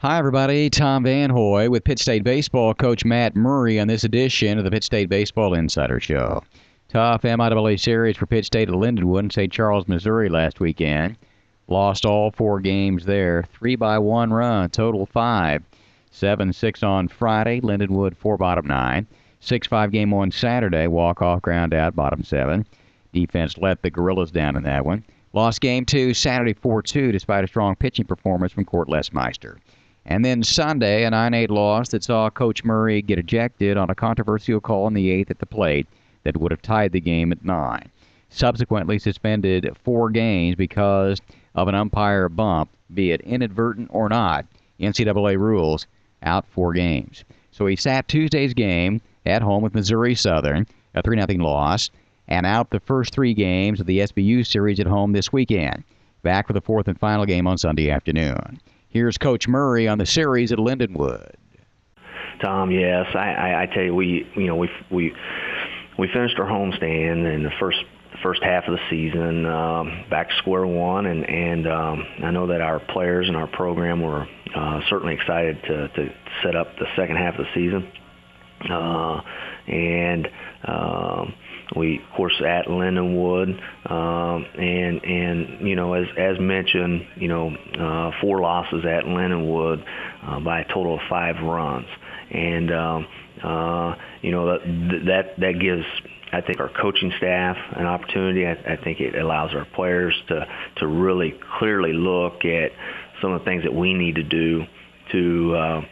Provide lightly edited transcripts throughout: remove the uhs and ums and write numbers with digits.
Hi, everybody. Tom Van Hoy with Pitt State Baseball coach Matt Murray on this edition of the Pitt State Baseball Insider Show. Tough MIAA series for Pitt State at Lindenwood in St. Charles, Missouri last weekend. Lost all 4 games there. 3 by 1 run, total 5. 7-6 on Friday. Lindenwood 4 bottom 9. 6-5 game on Saturday. Walk-off ground out, bottom 7. Defense let the Gorillas down in that one. Lost game 2 Saturday 4-2 despite a strong pitching performance from Court Lesmeister. And then Sunday, a 9-8 loss that saw Coach Murray get ejected on a controversial call in the 8th at the plate that would have tied the game at 9. Subsequently suspended 4 games because of an umpire bump, be it inadvertent or not. NCAA rules, out 4 games. So he sat Tuesday's game at home with Missouri Southern, a 3-0 loss, and out the first 3 games of the SBU series at home this weekend. Back for the 4th and final game on Sunday afternoon. Here's Coach Murray on the series at Lindenwood. Tom, yes, I tell you, we finished our homestand in the first half of the season, back to square one, and I know that our players and our program were certainly excited to set up the second half of the season, we, of course, at Lindenwood, and you know, as mentioned, you know, 4 losses at Lindenwood by a total of 5 runs, and you know, that gives, I think, our coaching staff an opportunity. I think it allows our players to really clearly look at some of the things that we need to do to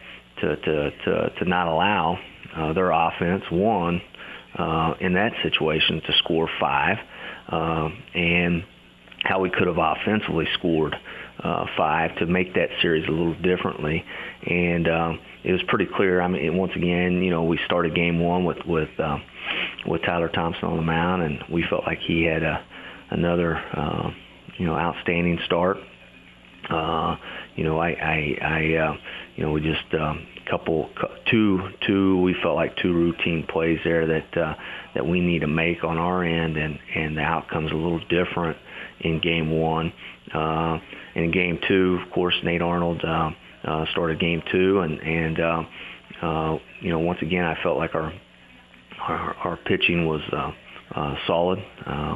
not allow their offense, one, in that situation, to score 5, and how we could have offensively scored 5 to make that series a little differently. And it was pretty clear. I mean, once again, you know, we started game 1 with Tyler Thompson on the mound, and we felt like he had another you know, outstanding start. You know, you know, we just we felt like 2 routine plays there that we need to make on our end, and the outcome's a little different in game 1. And in game 2, of course, Nate Arnold started game 2, and you know, once again, I felt like our pitching was solid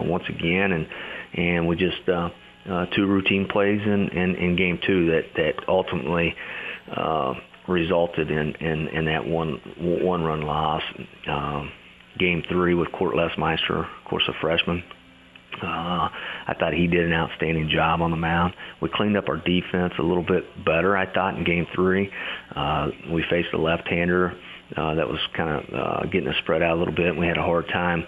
once again, and we just 2 routine plays in game 2 that ultimately resulted in that one run loss. Game 3 with Court Lesmeister, of course, a freshman. I thought he did an outstanding job on the mound. We cleaned up our defense a little bit better, I thought, in game 3. We faced a left-hander that was kind of getting us spread out a little bit, and we had a hard time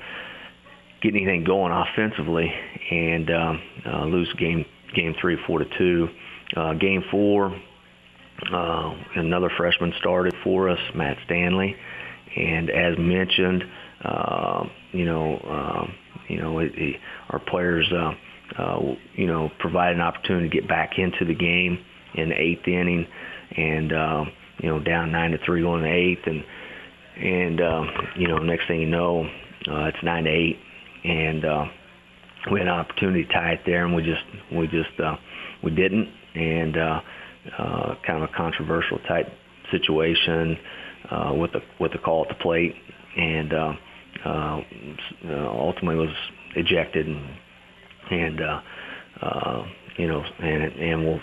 getting anything going offensively, and lose game 3 4-2. Game 4, another freshman started for us, Matt Stanley, and as mentioned, our players, provided an opportunity to get back into the game in the 8th inning, and down 9-3 going to the 8th, and next thing you know, it's 9-8, and we had an opportunity to tie it there, and we didn't, and kind of a controversial type situation with the call at the plate, and ultimately was ejected, and we'll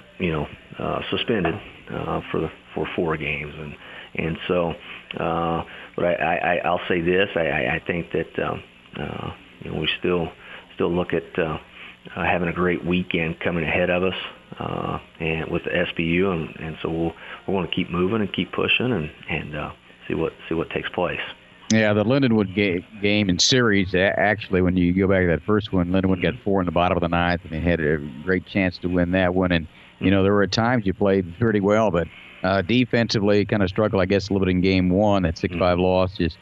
suspended for 4 games, and so but I'll say this, I think that we still look at having a great weekend coming ahead of us, and with the SBU, and so we're going to keep moving and keep pushing and see what takes place. Yeah, the Lindenwood game and series, actually, when you go back to that first one, Lindenwood got 4 in the bottom of the 9th, and they had a great chance to win that one. And, there were times you played pretty well, but defensively kind of struggled, I guess, a little bit in game 1, that 6-5 loss, just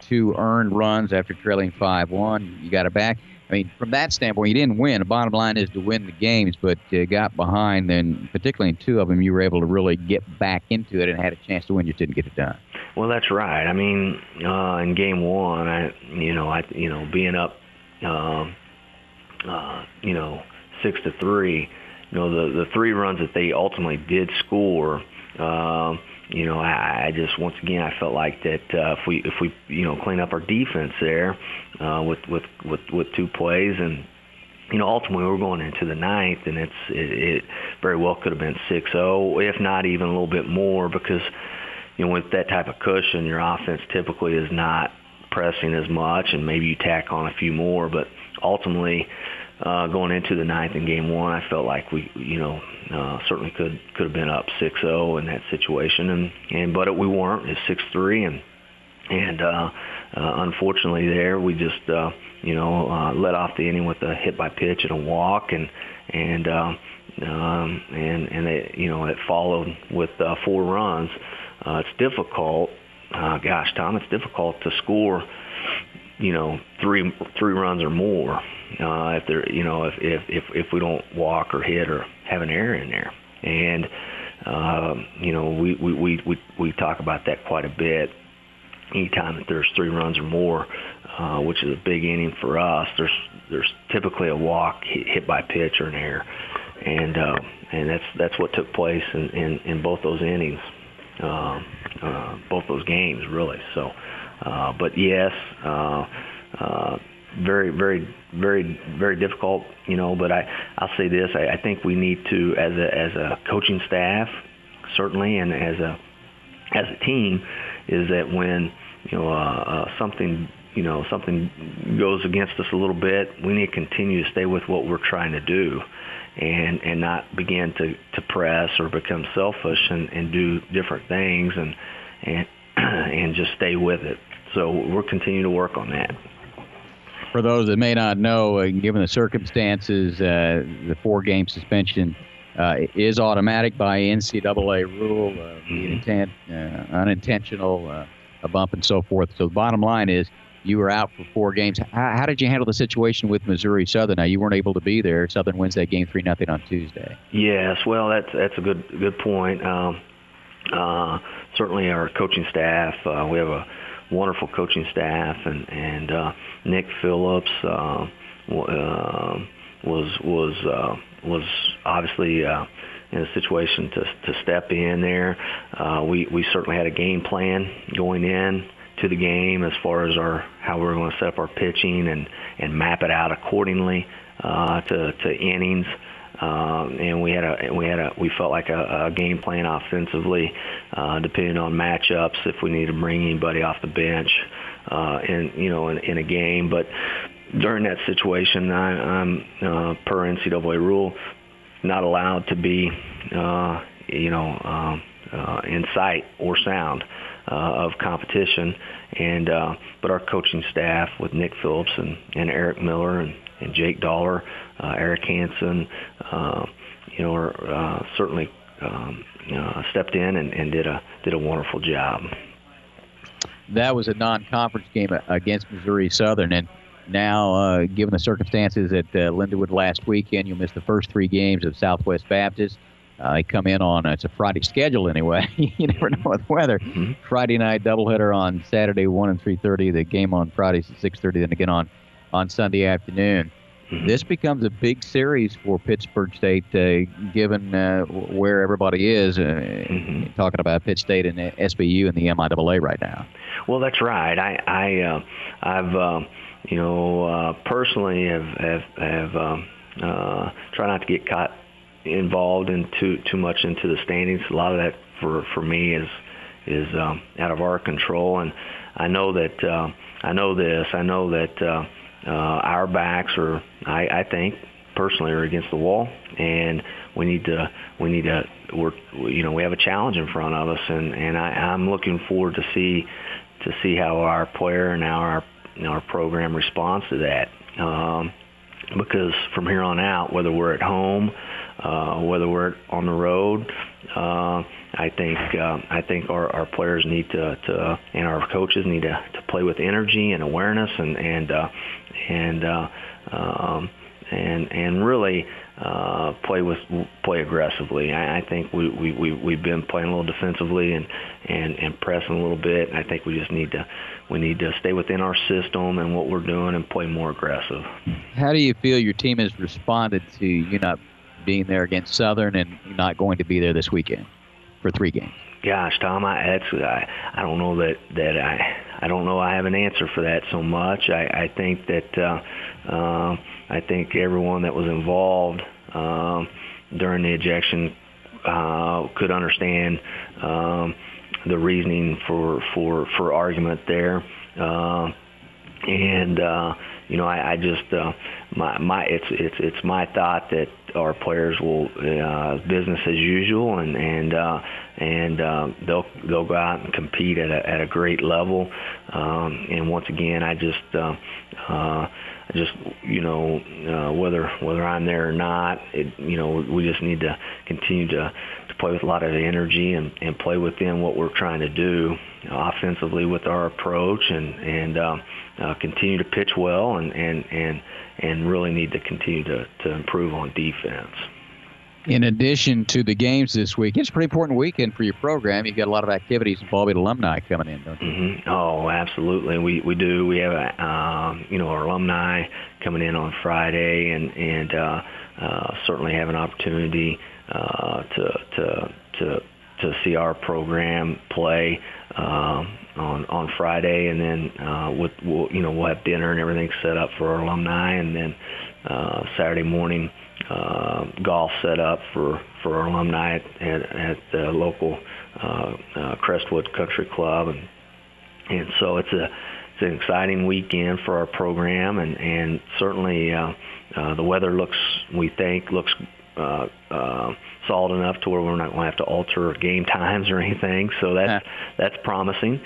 2 earned runs after trailing 5-1. You got it back. I mean, from that standpoint, you didn't win. The bottom line is to win the games, but got behind, and particularly in 2 of them, you were able to really get back into it and had a chance to win, just didn't get it done. Well, that's right. I mean, in game 1, being up, 6-3, the 3 runs that they ultimately did score. I just, once again, I felt like that if we clean up our defense there with 2 plays, and ultimately we're going into the 9th, and it very well could have been 6-0, if not even a little bit more, because with that type of cushion, your offense typically is not pressing as much, and maybe you tack on a few more. But ultimately, going into the 9th in Game 1, I felt like we certainly could have been up 6-0 in that situation, but we weren't. It's 6-3, and unfortunately there we just let off the inning with a hit by pitch and a walk, and it followed with 4 runs. It's difficult. Gosh, Tom, it's difficult to score, 3 runs or more if there, if we don't walk or hit or have an error in there. And we talk about that quite a bit. Anytime that there's 3 runs or more, which is a big inning for us, there's typically a walk, hit by pitch, or an error, and that's what took place in both those innings. Both those games, really. So, but yes, very, very, very, very difficult. But I'll say this: I think we need to, as a coaching staff, certainly, and as a team, is that when something goes against us a little bit, we need to continue to stay with what we're trying to do. And not begin to press or become selfish and do different things and just stay with it. So we're continuing to work on that. For those that may not know, given the circumstances, the 4-game suspension is automatic by NCAA rule, unintentional, a bump and so forth. So the bottom line is, you were out for 4 games. How did you handle the situation with Missouri Southern? Now, you weren't able to be there. Southern wins that game 3-0 on Tuesday. Yes, well, that's a good point. Certainly, our coaching staff. We have a wonderful coaching staff, and Nick Phillips was obviously in a situation to step in there. We certainly had a game plan going in to the game as far as how we're going to set up our pitching and map it out accordingly to innings. And we felt like a game plan offensively, depending on matchups, if we need to bring anybody off the bench in a game. But during that situation, I'm per NCAA rule not allowed to be in sight or sound of competition, but our coaching staff with Nick Phillips and Eric Miller and Jake Dollar, Eric Hansen, certainly stepped in and did a wonderful job. That was a non-conference game against Missouri Southern, and now, given the circumstances at Lindenwood last weekend, you'll miss the first 3 games of Southwest Baptist. They come in on, it's a Friday schedule anyway. You never know with weather. Mm-hmm. Friday night doubleheader on Saturday, 1 and 3:30. The game on Fridays at 6:30. Then again on Sunday afternoon. Mm-hmm. This becomes a big series for Pittsburgh State, given where everybody is. Talking about Pitt State and SBU and the MIAA right now. Well, that's right. I've personally have tried not to get caught involved in too much into the standings. A lot of that for me is out of our control, and I know that our backs are, I think personally, are against the wall, and we have a challenge in front of us, and I'm looking forward to see how our player and our program responds to that, because from here on out, whether we're at home, whether we're on the road, I think our players need to and our coaches need to play with energy and awareness and really play aggressively. I think we've been playing a little defensively and pressing a little bit. And I think we need to stay within our system and what we're doing and play more aggressive. How do you feel your team has responded to you not being there against Southern and not going to be there this weekend for 3 games? Gosh, Tom, I don't know that I don't know I have an answer for that so much. I think that I think everyone that was involved during the ejection could understand the reasoning for argument there, and I just it's my thought that our players will business as usual, and they'll go out and compete at a great level. And once again, I just whether I'm there or not, we just need to continue to play with a lot of energy and play within what we're trying to do offensively with our approach, and continue to pitch well, and really need to continue to improve on defense. In addition to the games this week, it's a pretty important weekend for your program. You've got a lot of activities involving alumni coming in, don't you? Mm-hmm. Oh, absolutely. We do. We have our alumni coming in on Friday, and certainly have an opportunity to see our program play on Friday, and then we'll have dinner and everything set up for our alumni, and then Saturday morning golf set up for our alumni at the local Crestwood Country Club, and so it's an exciting weekend for our program, and certainly the weather we think looks solid enough to where we're not going to have to alter game times or anything, so that's promising.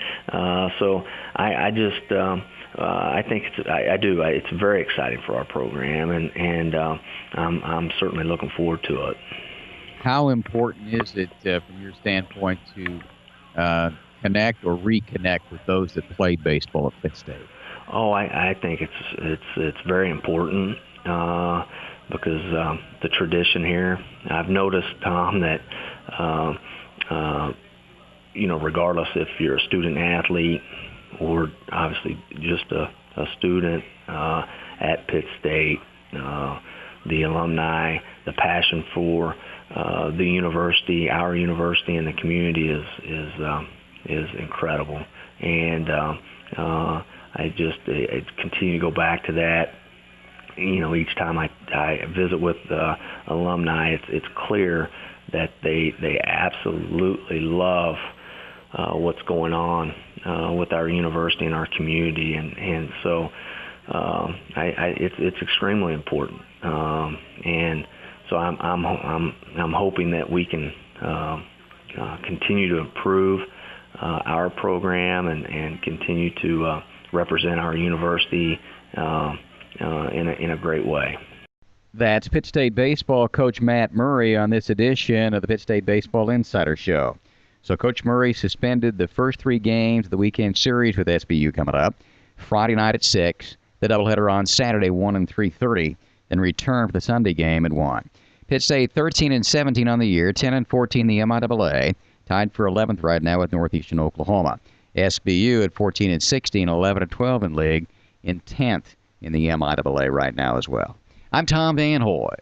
So I think it's very exciting for our program, and I'm certainly looking forward to it. How important is it from your standpoint to connect or reconnect with those that played baseball at Pitt State? Oh, I think it's very important. Because the tradition here, I've noticed, Tom, that regardless if you're a student athlete or obviously just a student at Pitt State, the alumni, the passion for the university, our university, and the community is incredible, and I continue to go back to that. Each time I visit with alumni, it's clear that they absolutely love what's going on with our university and our community, and so it's extremely important, and so I'm hoping that we can continue to improve our program and continue to represent our university in a great way. That's Pitt State baseball coach Matt Murray on this edition of the Pitt State Baseball Insider Show. So Coach Murray suspended the first 3 games of the weekend series with SBU coming up. Friday night at 6, the doubleheader on Saturday 1 and 3:30, then return for the Sunday game at 1. Pitt State 13-17 on the year, 10-14 in the MIAA, tied for 11th right now with Northeastern Oklahoma. SBU at 14-16, 11-12 in league, in 10th in the MIAA right now as well. I'm Tom Van Hoy.